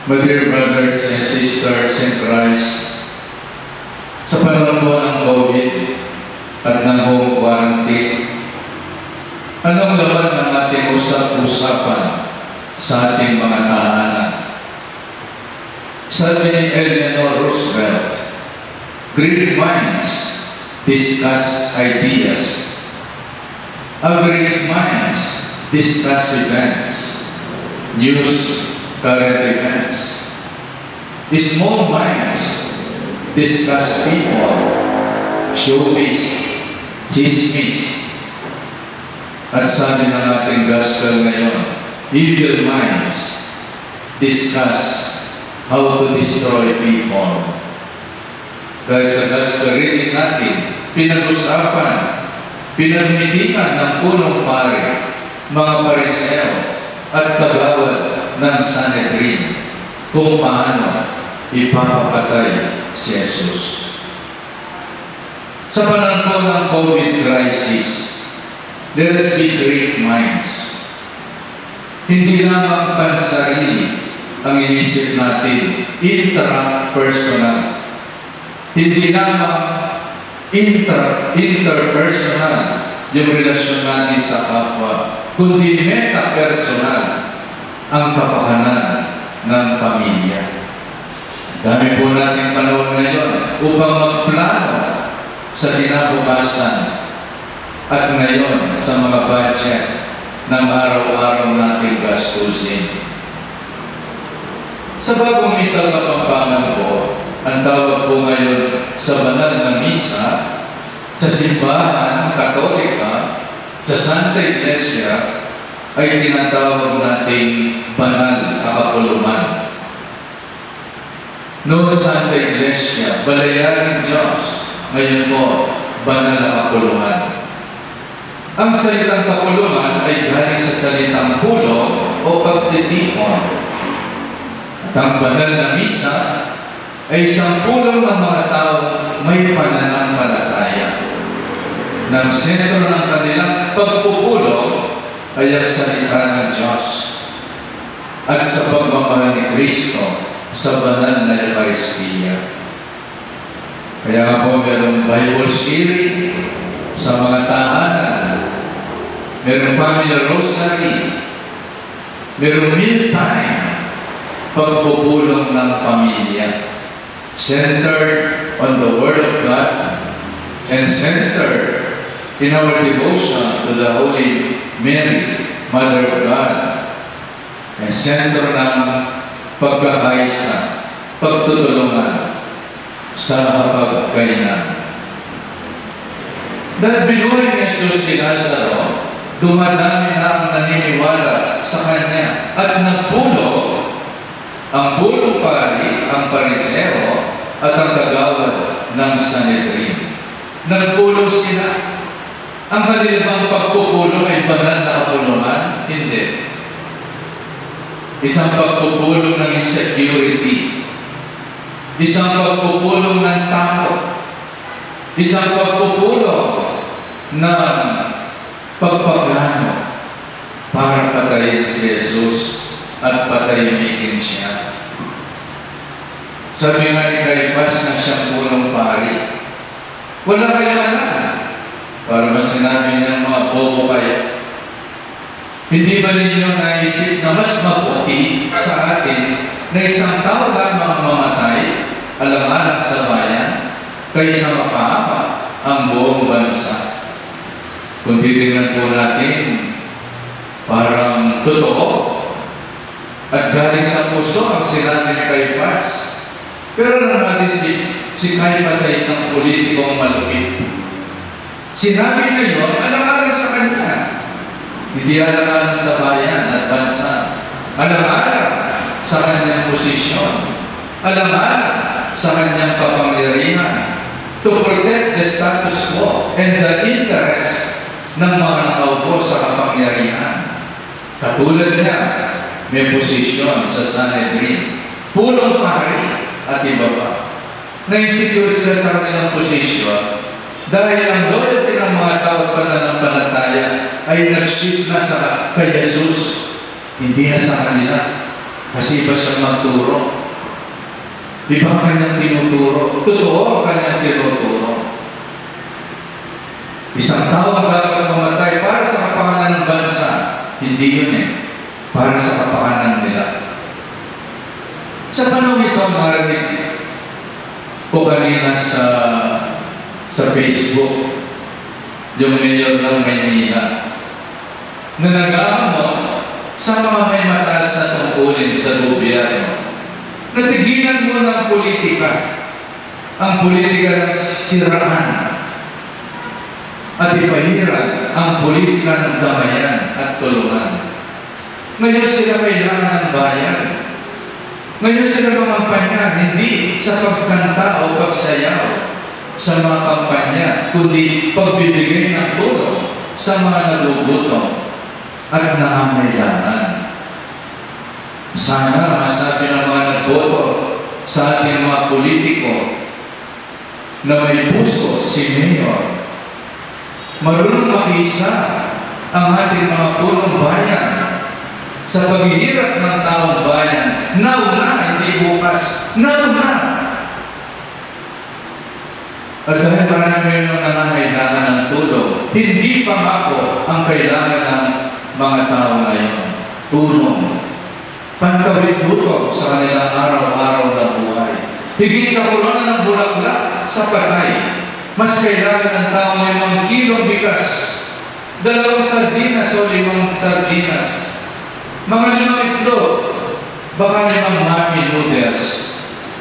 My dear brothers and sisters in Christ, sa panahon po ng COVID at ng home quarantine, anong laman ng ating usap-usapan sa ating mga tahanan? Sabi ni Eleanor Roosevelt, great minds discuss ideas. Average minds discuss events, news, current events. Small minds discuss people, showbiz, chismis. At sabi ng ating gospel ngayon, evil minds discuss how to destroy people. Dahil sa gospel reading natin, pinag-usapan, pinagmitikan ng punong pari, mga pariseo at kagawad ng Sanhedrin kung paano ipapapatay si Jesus. Sa panahon po ng COVID crisis, let us be great minds. Hindi lamang pansarili ang inisip natin, intrapersonal. Hindi lamang interpersonal yung relasyon natin sa kapwa, kundi metapersonal ang kapakanan ng pamilya. Dami po natin panahon ngayon upang magplano sa kinabukasan at ngayon sa mga budget ng araw-araw nating gastusin. Sa bagong misa Kapampangan po, ang tawag po ngayon sa banal na misa, sa simbahan Katolika, sa Santa Iglesia, ay tinatawag nating banal na kapuluman. Noong Santa Iglesia, balayaring Diyos, ngayon po, banal na kapuluman. Ang salitang kapuluman ay galing sa salitang pulo o pagtitipon. At ang banal na misa ay isang pulong ng mga tao may pananampalataya. Nang sentro ng kanilang pagpupulo ay ang salita ng Diyos at sa pagmamahal ni Kristo sa banal na Eucharistia. Kaya nga po merong Bible sharing sa mga tahanan, merong family rosary, merong meal time, pagpupulong ng pamilya, centered on the Word of God and centered in our devotion to the Holy Mary, Mother of God, and center ng pagkakaisa, pagtutulungan sa hapagkainan. Dahil binuhay ni Jesus si Lazaro, dumadami na ang naniniwala sa Kanya at nagpulo ang pulong pari, ang pariseo at ang kagawad ng Sanhedrin. Nagpulong sila. Ang kanilang pagpupulong ay banal na kapulungan? Hindi. Isang pagpupulong ng insecurity. Isang pagpupulong ng takot. Isang pagpupulong ng pagpaplano para patayin si Jesus at patahimikin siya. Sabi nga ni Caiphas na siyang punong pari, wala kayong alam. Para mas sinabi ng mga bobo kayo, hindi ba ninyo naisip na mas mabuti sa atin na isang tao lamang mamatay alang-alang sa bayan kaysa mapahama ang buong bansa? Kung titignan po natin, parang totoo at galing sa puso ang sinabi ni Caiphas. Pero naman si Caiphas ay isang politikong malupit. Sinabi na yun, alang-alang sa kanya. Hindi alang-alang sa bayan at bansa. Alang-alang sa kanyang posisyon. Alang-alang sa kanyang kapangyarihan. To protect the status quo and the interest ng mga nakaupo sa kapangyarihan. Katulad niya, may posisyon sa Sanhedrin. Pulong pari at iba pa. Na-insecure sila sa kanilang posisyon dahil ang loyalty ng mga tao at pananampalataya ay nag-shift na kay Jesus, hindi na sa kanila. Kasi iba siyang magturo. Iba kanyang tinuturo. Totoo kanyang tinuturo. Isang tao ang dapat mamatay para sa kapakanan ng bansa. Hindi yun eh. Para sa kapakanan nila. Sa panahon ito, narinig ko kanina sa Facebook, yung mayor ng Maynila, na nag-aamot sa mga may mataas na tungkulin sa gobyerno. Natigilan mo ng politika. Ang politika ng siraan at ipahiran ang politika ng damayan at tulungan. Ngayon sila kailangan ng bayan. Ngayon sila makampanya, hindi sa pagkanta o pagsayaw sa mga kampanya, kundi pagbibigay ng tulong sa mga nagugutom at nangangailangan. Sana masabi ng mga nagboto sa ating mga politiko na may puso si Mayor, marunong makisa ang ating mga punong bayan sa paghihirap ng taong bayan. Nauna, hindi bukas. Nauna. At dahil marami yung nangangailangan ng tulong, hindi pangako ang kailangan ng mga tao ngayon. Tulong. Pantawid gutom sa kanilang araw-araw na buhay. Higit sa kulona ng bulaklak sa patay, mas kailangan ng tao may 5 kilong bigas, 2 sardinas o 5 sardinas, mga 5 itlog, baka 5 Maggi noodles,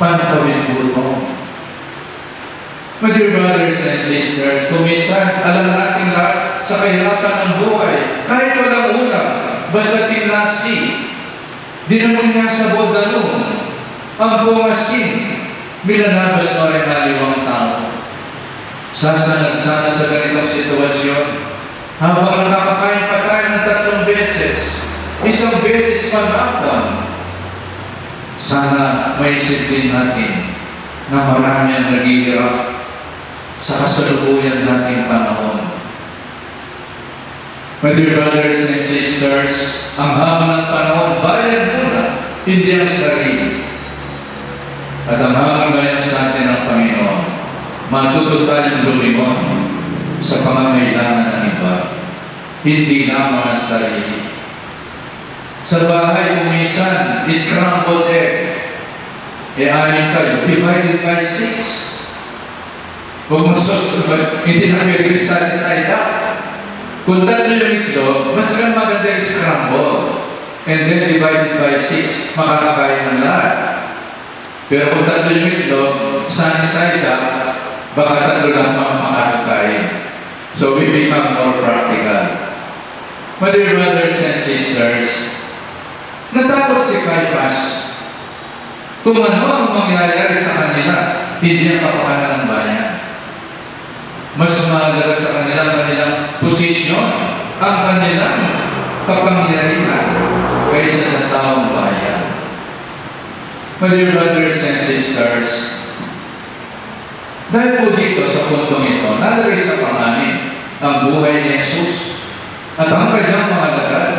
pantawid gutom. My dear brothers and sisters, kumisan, alam natin lahat sa kahirapan ng buhay, kahit walang ulam, basta tinasi, dinamon niya sa bodanong, ang pumasin, milalabas mo rin na 5 tao. Sasanag sana sa ganitong sitwasyon, habang nakakakain pa tayo ng 3 beses, 1 beses pag-hapon, sana maisip din natin na marami ang naghihirap sa kasalukuyan nating panahon. My dear brothers and sisters, ang hamon ng panahon, bayad muna, hindi ang sarili. At ang hamon ngayon sa atin ng Panginoon, matuto tayong lumingon sa pangangailangan ng iba, hindi lamang ang sarili. Sa bahay kumisan, scrambled egg, 6 kayo, divided by 6. Huwag mo susunod, hindi na pwede side up. Kung 3 yung itlog, mas maganda yung scramble. And then divided by 6, makakakain ng lahat. Pero kung 3 yung itlog, side up, baka 3 lang makakakain. So we become more practical. My dear brothers and sisters, natakot si Caiaphas kung ano ang mangyayari sa kanila, hindi ang kapakanan ng bayan. Mas mahalaga sa kanilang posisyon ang kanilang kapangyarihan kaysa sa taong bayan. My dear brothers and sisters, dahil po dito sa puntong ito, nalagay sa panganin ang buhay ni Jesus at ang kanyang mga lagad.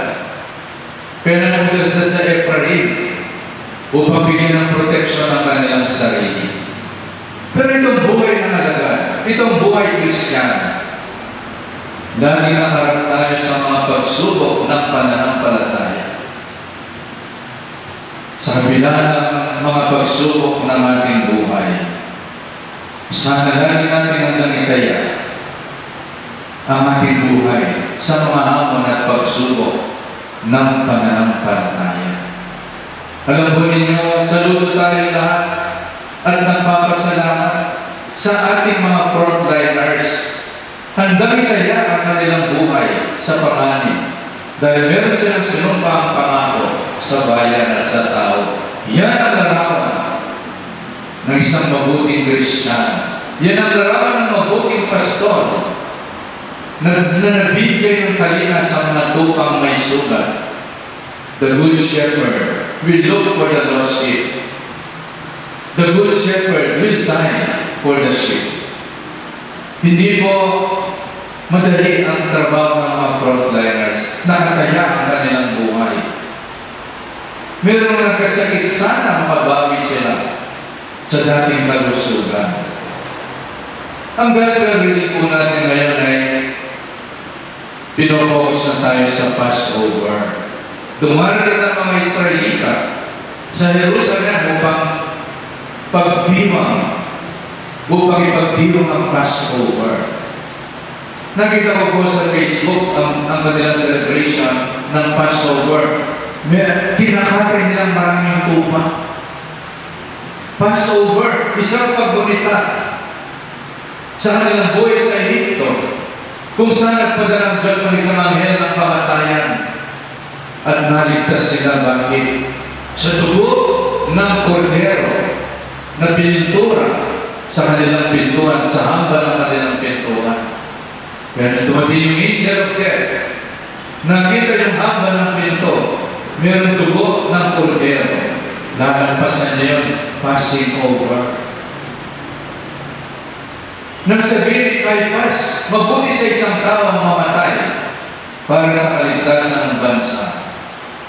Kaya napunta sa Ephraim upang bigyan ng proteksyon ang kanilang sarili. Pero itong buhay na alagad, itong buhay Kristiyano, lagi nakaharap tayo sa mga pagsubok ng pananampalataya. Sa kabila ng mga pagsubok ng ating buhay, sana lagi natin ang nangitaya ang ating buhay sa mga hamon at pagsubok ng pananampalataya. Alam po ninyo, saludo tayo lahat at nagpapasalamat sa ating mga frontliners. Handang itaya ang kanilang buhay sa panganib dahil meron silang sinumpa ang pangako sa bayan at sa tao. Yan ang larawan ng isang mabuting Kristiyano. Yan ang larawan ng mabuting pastor na nabigay ng kalinga sa mga tupang may sugat. The Good Shepherd will look for the lost sheep. The Good Shepherd will die for the sheep. Hindi po madali ang trabaho ng mga frontliners. Nakataya ang kanilang buhay. Meron mga nagkasakit, sana mabawi sila sa dating kalusugan. Ang gospel reading po natin ngayon ay pinofocus na tayo sa Passover. Dumarating ang mga Israelita sa Jerusalem upang ipagdiwang ang Passover. Nakita ko po sa Facebook ang kanilang celebration ng Passover. Kinakatay nilang maraming tupa. Passover, isang pagbunita sa kanilang buhay sa Egypto, kung saan nagpadala ng Diyos ng isang anghel ng kamatayan at naligtas sila. Bakit? Sa dugo ng kordero na pinintura sa kanilang pintuan, sa hamba ng kanilang pintuan. Kaya dumating yung angel of death, nakita yung hamba ng pinto, meron dugo ng kordero, lalampasan niya yun, passing over. Nagsabi ni Caiaphas, mabuti sa isang tao ang mamatay para sa kaligtasan ng bansa.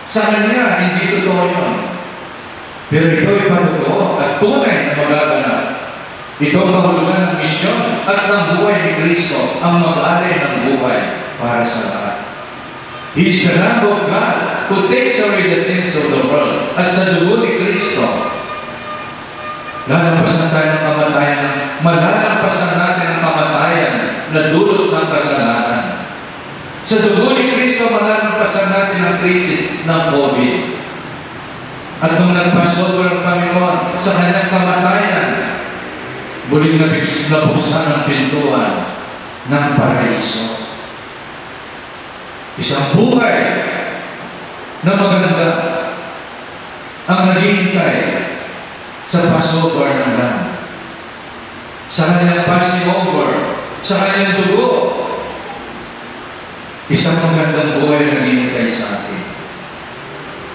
Sa kanya, hindi totoo yun. Pero ito ay patotoo at tunay na magaganap. Ito ang kahulugan ng misyon at ng buhay ni Kristo, ang mag-alay ng buhay para sa lahat. He is the Lamb of God who takes away the sins of the world. At sa dugo ni Kristo, lalampasan tayo ng kamatayan, malalampasan natin ang kamatayan na dulot ng kasalanan. Sa dugo ni Kristo, malalampasan natin ang krisis ng COVID. At nung nagpasover ang Panginoon sa kanyang kamatayan, muling nabuksan ang pintuan ng paraiso. Isang buhay na maganda ang naghihintay sa Passover ng Lamb, sa kanyang passing over, sa kanyang dugo. Isang magandang buhay na naghihintay sa atin.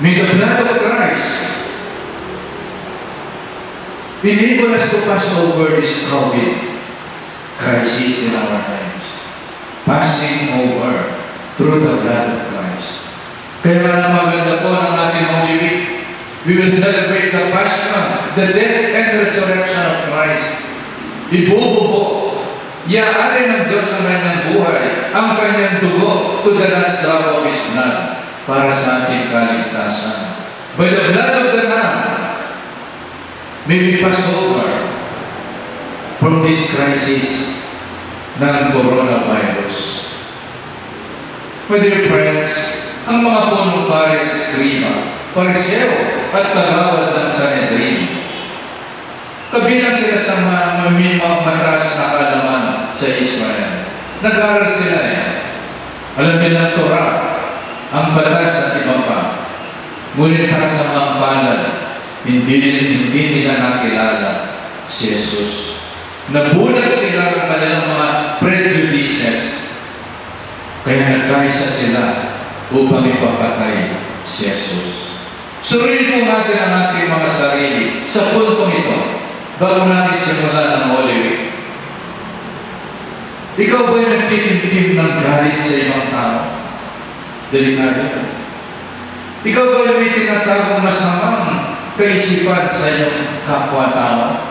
May the blood of Christ enable us to pass over this COVID crisis in our lives. Passing over through the blood of Christ. Kaya na maganda po ng ating Holy Week. We will celebrate the passion, the death, and resurrection of Christ. Ibububo, iaari ng Diyos ang kanyang buhay, ang kanyang dugo to the last drop of His blood para sa ating kaligtasan. By the blood of the Lamb, may we pass over from this crisis ng coronavirus. My dear friends, ang mga punong pari at eskrima, Pariseo at kagawad ng Sanhedrin, kabilang sila sa mga mataas na kaalaman sa Israel. Nag-aaral sila yan. Alam nila ang Torah, ang batas at iba pa. Ngunit sa kasamang palad, hindi nila nakilala si Jesus. Nabulag sila ng kanilang mga prejudices. Kaya nagkaisa sila upang ipapatay si Jesus. Suriin po natin ang ating mga sarili sa puntong ito bago natin simulan ng Holy Week. Ikaw ba'y nagtitimtim ng galit sa ibang tao? Delikado ka. Ikaw ba'y may tinatawag masamang kaisipan sa iyong kapwa-tao?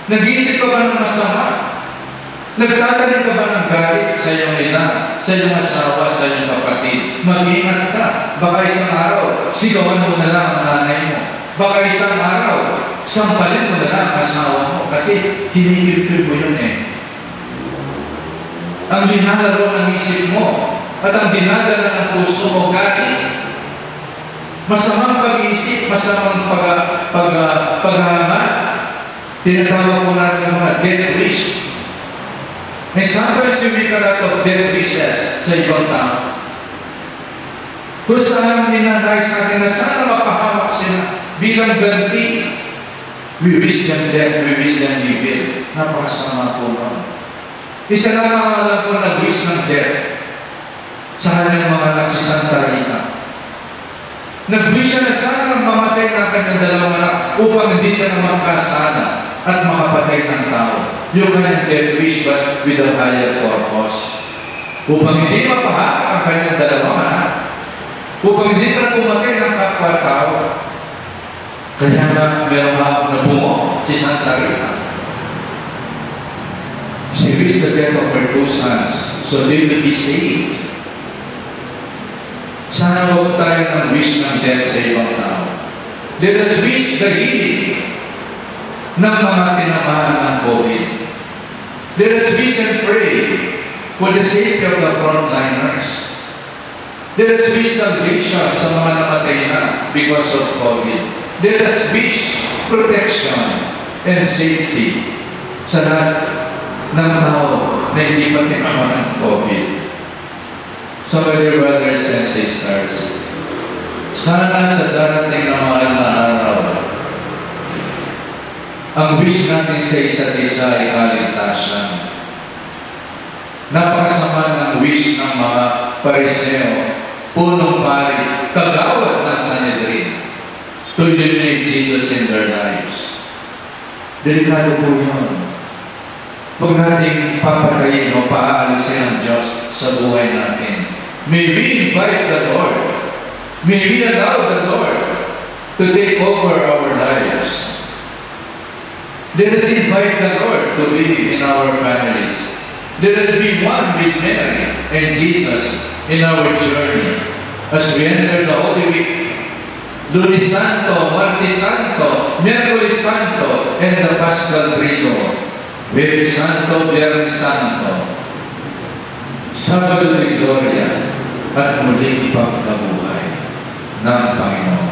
Nag-iisip ka ba ng masama? Nagtatanim ka ba ng galit sa iyong ina, sa iyong asawa, sa iyong kapatid? Mag-ingat ka. Baka isang araw, sigawan mo na lang ang nanay mo. Baka isang araw, sampalin mo na lang ang asawa mo. Kasi hinihirpir mo yun eh. Ang dinadalo ng isip mo at ang dinadala ng puso mo galit. Masamang pag-iisip, masamang paghahamad. Tinatawag mo natin mga death wish. May sometimes you make a lot of death wishes sa ibang tao. Kung saan ninanais natin na sana mapahamak sila bilang ganti, we wish them death, we wish them evil. Napakasama po naman. Isa lang ang alam ko nag-wish ng death sa kanyang mga anak si Santa Rita. Nag-wish siya na sana mamatay ng kanyang dalawang anak upang hindi siya na makasana at makapatay ng tao. Yung kanyang death wish but with a higher purpose. Upang hindi mapahamak ang kanyang dalawang anak. upang hindi sila pumatay ng kapwa-tao. Kaya nga meron hapon na bungo si Santa Rita. She wished the death of her 2 sons so they will be saved. Sana huwag tayo ng wish ng death sa ibang tao. Let us wish the healing ng mga tinamaan ng COVID. Let us wish and pray for the safety of the frontliners. Let us wish salvation sa mga namatay na because of COVID. Let us wish protection and safety sa lahat ng tao na hindi pa tinamaan ng COVID. So, my dear brothers and sisters, sana sa darating na mahal na araw, ang wish natin sa isa't isa ay kaligtasan. Napakasama ng wish ng mga Pariseo, punong pari, kagawad ng Sanhedrin, to eliminate Jesus in their lives. Delikado po yun. Huwag nating papatayin o paaalisin ang Diyos sa buhay natin. May we invite the Lord. May we allow the Lord to take over our lives. Let us invite the Lord to be in our families. Let us be one with Mary and Jesus in our journey as we enter the Holy Week. Lunes Santo, Martes Santo, Miyerkules Santo, and the Paschal Triduum. Biyernes Santo, Biyernes Santo, Sabado de Gloria, at muling pagkabuhay ng Panginoon.